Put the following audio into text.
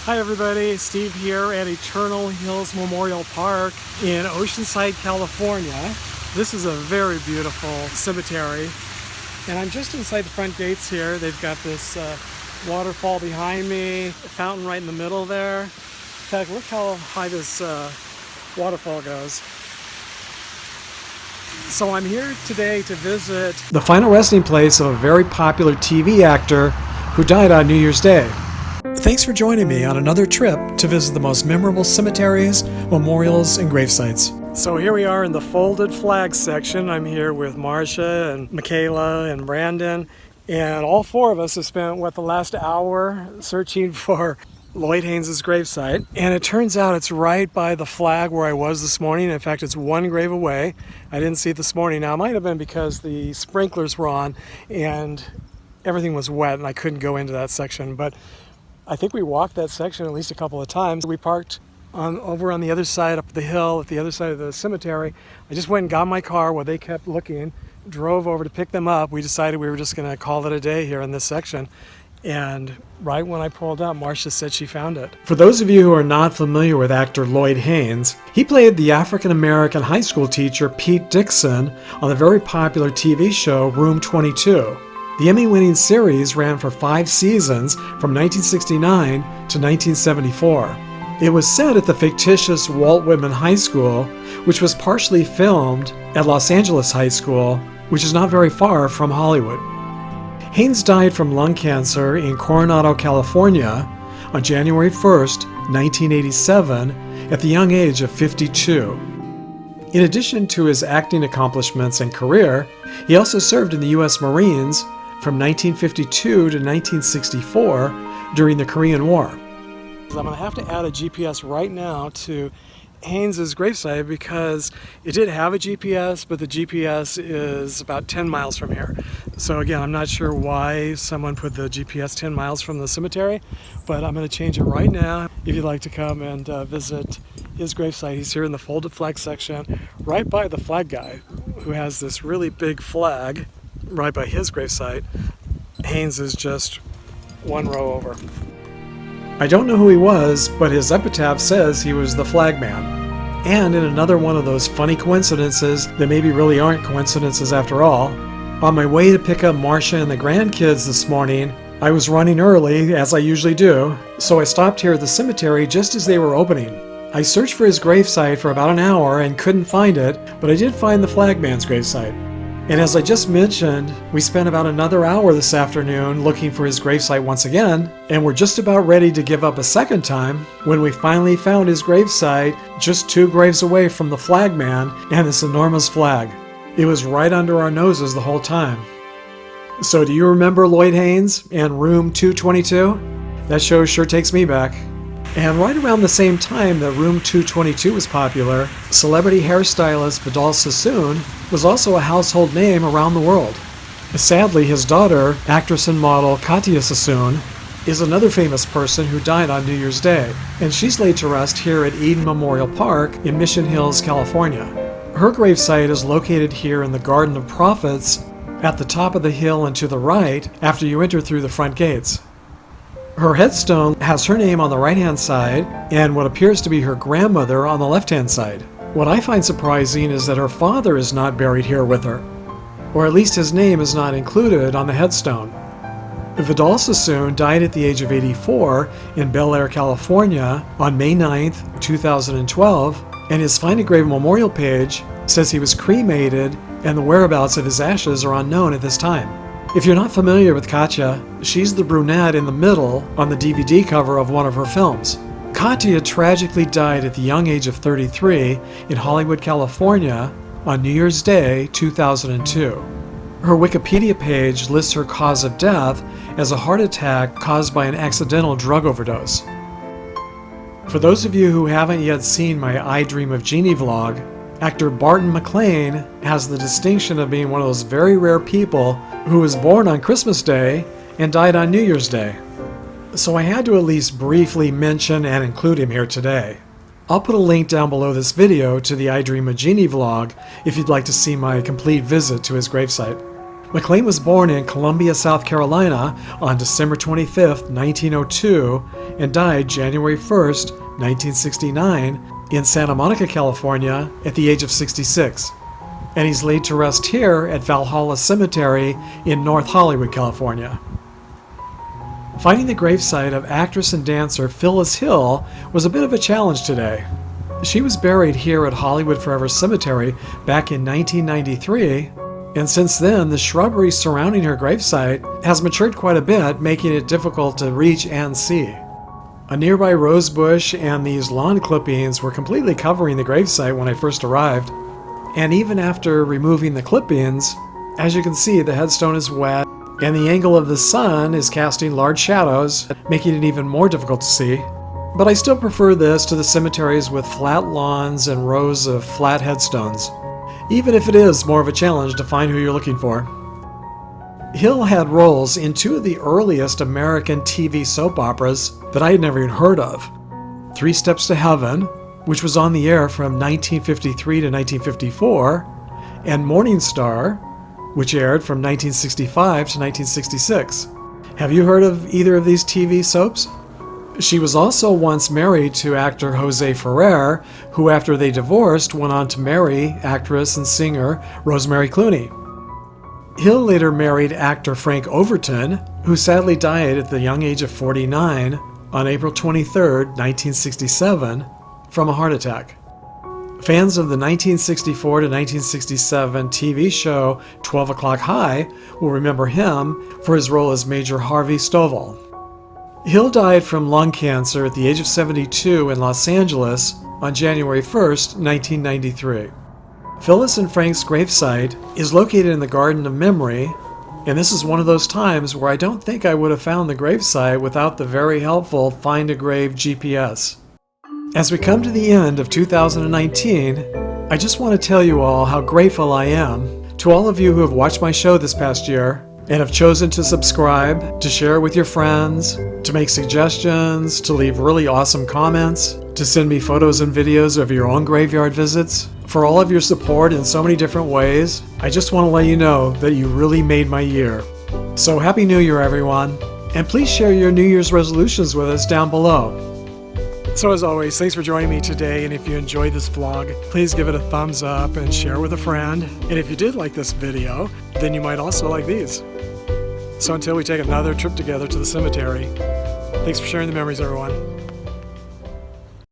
Hi everybody, Steve here at Eternal Hills Memorial Park in Oceanside, California. This is a very beautiful cemetery, and I'm just inside the front gates here. They've got this waterfall behind me, a fountain right in the middle there. In fact, look how high this waterfall goes. So I'm here today to visit the final resting place of a very popular TV actor who died on New Year's Day. Thanks for joining me on another trip to visit the most memorable cemeteries, memorials, and gravesites. So here we are in the folded flag section. I'm here with Marcia and Michaela and Brandon, and all four of us have spent, the last hour searching for Lloyd Haynes' gravesite. And it turns out it's right by the flag where I was this morning. In fact, it's one grave away. I didn't see it this morning. Now, it might have been because the sprinklers were on and everything was wet and I couldn't go into that section, but I think we walked that section at least a couple of times. We parked over on the other side, up the hill, at the other side of the cemetery. I just went and got my car while they kept looking, drove over to pick them up. We decided we were just going to call it a day here in this section. And right when I pulled up, Marcia said she found it. For those of you who are not familiar with actor Lloyd Haynes, he played the African-American high school teacher Pete Dixon on the very popular TV show Room 22. The Emmy-winning series ran for 5 seasons from 1969 to 1974. It was set at the fictitious Walt Whitman High School, which was partially filmed at Los Angeles High School, which is not very far from Hollywood. Haynes died from lung cancer in Coronado, California on January 1st, 1987, at the young age of 52. In addition to his acting accomplishments and career, he also served in the U.S. Marines from 1952 to 1964 during the Korean War. I'm going to have to add a GPS right now to Haynes' gravesite because it did have a GPS, but the GPS is about 10 miles from here. So again, I'm not sure why someone put the GPS 10 miles from the cemetery, but I'm going to change it right now. If you'd like to come and visit his gravesite, he's here in the folded flag section, right by the flag guy who has this really big flag right by his gravesite. Haynes is just one row over. I don't know who he was, but his epitaph says he was the flag man. And in another one of those funny coincidences that maybe really aren't coincidences after all, on my way to pick up Marcia and the grandkids this morning, I was running early, as I usually do, so I stopped here at the cemetery just as they were opening. I searched for his gravesite for about an hour and couldn't find it, but I did find the flagman's gravesite. And as I just mentioned, we spent about another hour this afternoon looking for his gravesite once again, and we're just about ready to give up a second time when we finally found his gravesite just 2 graves away from the flagman and this enormous flag. It was right under our noses the whole time. So do you remember Lloyd Haynes and Room 222? That show sure takes me back. And right around the same time that Room 222 was popular, celebrity hairstylist Katya Sassoon was also a household name around the world. Sadly, his daughter, actress and model Katya Sassoon, is another famous person who died on New Year's Day, and she's laid to rest here at Eden Memorial Park in Mission Hills, California. Her gravesite is located here in the Garden of Prophets at the top of the hill and to the right after you enter through the front gates. Her headstone has her name on the right-hand side and what appears to be her grandmother on the left-hand side. What I find surprising is that her father is not buried here with her, or at least his name is not included on the headstone. Katya Sassoon died at the age of 84 in Bel Air, California on May 9th, 2012, and his Find a Grave memorial page says he was cremated and the whereabouts of his ashes are unknown at this time. If you're not familiar with Katya, she's the brunette in the middle on the DVD cover of one of her films. Katya tragically died at the young age of 33 in Hollywood, California on New Year's Day, 2002. Her Wikipedia page lists her cause of death as a heart attack caused by an accidental drug overdose. For those of you who haven't yet seen my I Dream of Jeannie vlog, actor Barton MacLane has the distinction of being one of those very rare people who was born on Christmas Day and died on New Year's Day. So I had to at least briefly mention and include him here today. I'll put a link down below this video to the I Dream of Jeannie vlog if you'd like to see my complete visit to his gravesite. MacLane was born in Columbia, South Carolina on December 25, 1902, and died January 1, 1969, in Santa Monica, California, at the age of 66. And he's laid to rest here at Valhalla Cemetery in North Hollywood, California. Finding the gravesite of actress and dancer Phyllis Hill was a bit of a challenge today. She was buried here at Hollywood Forever Cemetery back in 1993, and since then the shrubbery surrounding her gravesite has matured quite a bit, making it difficult to reach and see. A nearby rose bush and these lawn clippings were completely covering the gravesite when I first arrived, and even after removing the clippings, as you can see, the headstone is wet, and the angle of the sun is casting large shadows, making it even more difficult to see. But I still prefer this to the cemeteries with flat lawns and rows of flat headstones, even if it is more of a challenge to find who you're looking for. Hill had roles in two of the earliest American TV soap operas that I had never even heard of. 3 Steps to Heaven, which was on the air from 1953 to 1954, and Morning Star, which aired from 1965 to 1966. Have you heard of either of these TV soaps? She was also once married to actor Jose Ferrer, who after they divorced went on to marry actress and singer Rosemary Clooney. Hill later married actor Frank Overton, who sadly died at the young age of 49 on April 23, 1967, from a heart attack. Fans of the 1964 to 1967 TV show 12 O'Clock High will remember him for his role as Major Harvey Stovall. Hill died from lung cancer at the age of 72 in Los Angeles on January 1, 1993. Phyllis and Frank's gravesite is located in the Garden of Memory, and this is one of those times where I don't think I would have found the gravesite without the very helpful Find a Grave GPS. As we come to the end of 2019, I just want to tell you all how grateful I am to all of you who have watched my show this past year and have chosen to subscribe, to share with your friends, to make suggestions, to leave really awesome comments, to send me photos and videos of your own graveyard visits. For all of your support in so many different ways, I just want to let you know that you really made my year. So Happy New Year, everyone, and please share your New Year's resolutions with us down below. So as always, thanks for joining me today, and if you enjoyed this vlog, please give it a thumbs up and share with a friend. And if you did like this video, then you might also like these. So until we take another trip together to the cemetery, thanks for sharing the memories, everyone.